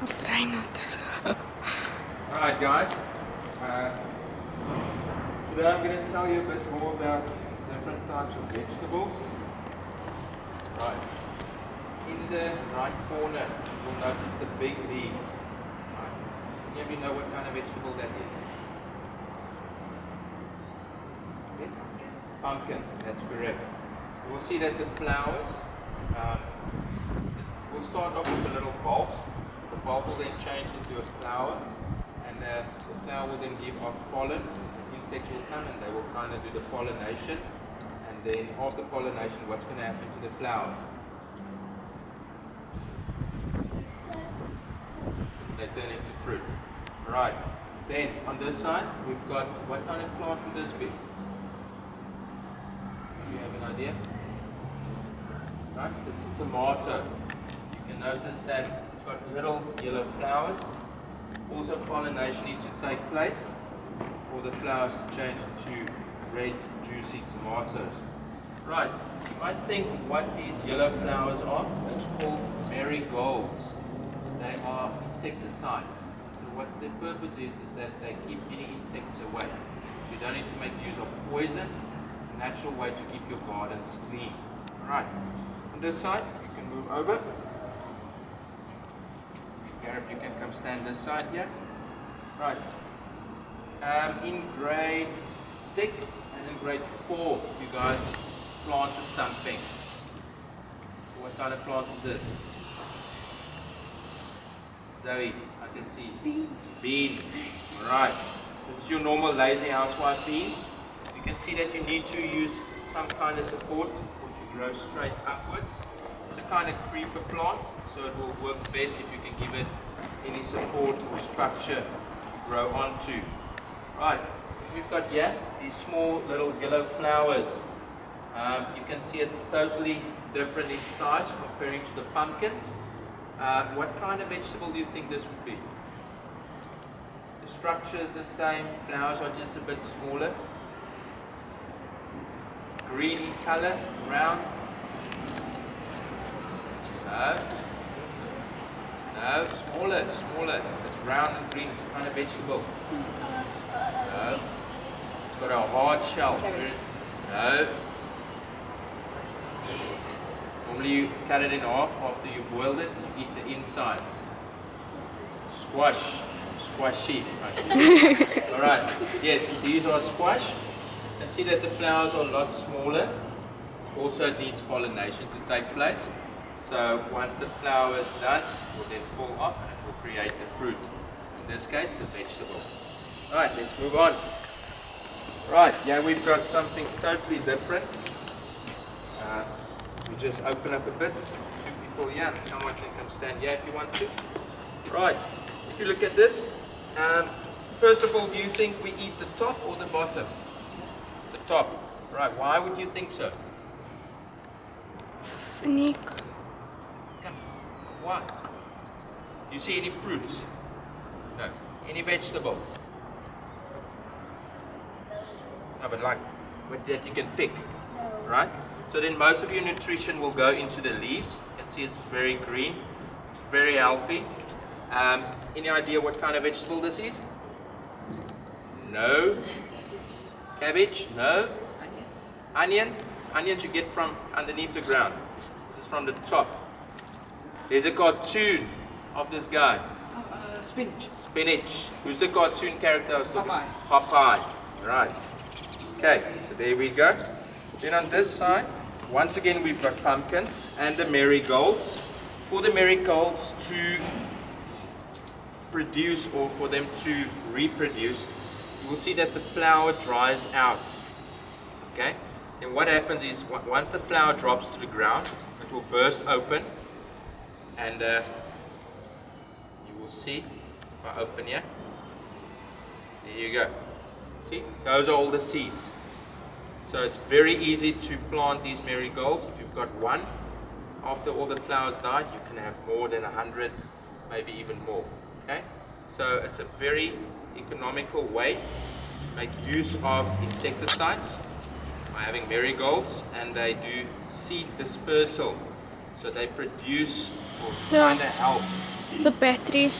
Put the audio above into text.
Try not to. Alright guys, today I'm going to tell you a bit more about different types of vegetables. Right, in the right corner you'll notice the big leaves. Right. Any of you know what kind of vegetable that is? Yes? Pumpkin, that's correct. You will see that the flowers will start off with a little bulb. The bulb will then change into a flower, and the flower will then give off pollen. Insects will come and they will kind of do the pollination, and then after pollination, what's going to happen to the flower? They turn into fruit. Right. Then on this side, we've got, what kind of plant would this be? Do you have an idea? Right. This is tomato. You can notice that it's got little yellow flowers. Also pollination needs to take place for the flowers to change into red, juicy tomatoes. Right, you might think what these yellow flowers are. It's called marigolds. They are insecticides. So what their purpose is that they keep any insects away. So you don't need to make use of poison. It's a natural way to keep your gardens clean. Right, on this side, you can move over. Gareth, you can come stand this side here. Right. In grade 6 and in grade 4, you guys planted something. What kind of plant is this? Zoe, I can see. Beans. Alright. This is your normal lazy housewife beans. You can see that you need to use some kind of support for it to grow straight upwards. It's a kind of creeper plant, so it will work best if you can give it any support or structure to grow onto. Right, we've got here these small little yellow flowers. You can see it's totally different in size comparing to the pumpkins. What kind of vegetable do you think this would be? The structure is the same, flowers are just a bit smaller. Green in color, round. No, smaller. It's round and green. It's a kind of vegetable. No. It's got a hard shell. No. Normally you cut it in half after you boiled it and you eat the insides. Squash. Squashy. Alright. Yes, these are squash. You can see that the flowers are a lot smaller. Also it needs pollination to take place. So once the flower is done, it will then fall off and it will create the fruit. In this case, the vegetable. Alright, let's move on. Right, yeah, we've got something totally different. We just open up a bit. 2 people here, and someone can come stand here if you want to. Right, if you look at this, first of all, do you think we eat the top or the bottom? The top. Right, why would you think so? Sneak. Why? Do you see any fruits? No. Any vegetables? No, but like, that you can pick, right? So then most of your nutrition will go into the leaves. You can see it's very green, it's very healthy. Any idea what kind of vegetable this is? No. Cabbage? No. Onions? Onions you get from underneath the ground. This is from the top. There's a cartoon of this guy. Spinach. Spinach. Who's the cartoon character I was talking about? Popeye. Right. Okay, so there we go. Then on this side, once again we've got pumpkins and the marigolds. For the marigolds to produce or for them to reproduce, you will see that the flower dries out. Okay? And what happens is once the flower drops to the ground, it will burst open. And you will see, if I open here, there you go. See, those are all the seeds. So it's very easy to plant these marigolds. If you've got one, after all the flowers died, you can have more than 100, maybe even more. Okay, so it's a very economical way to make use of insecticides by having marigolds, and they do seed dispersal. So they produce or kind of help the battery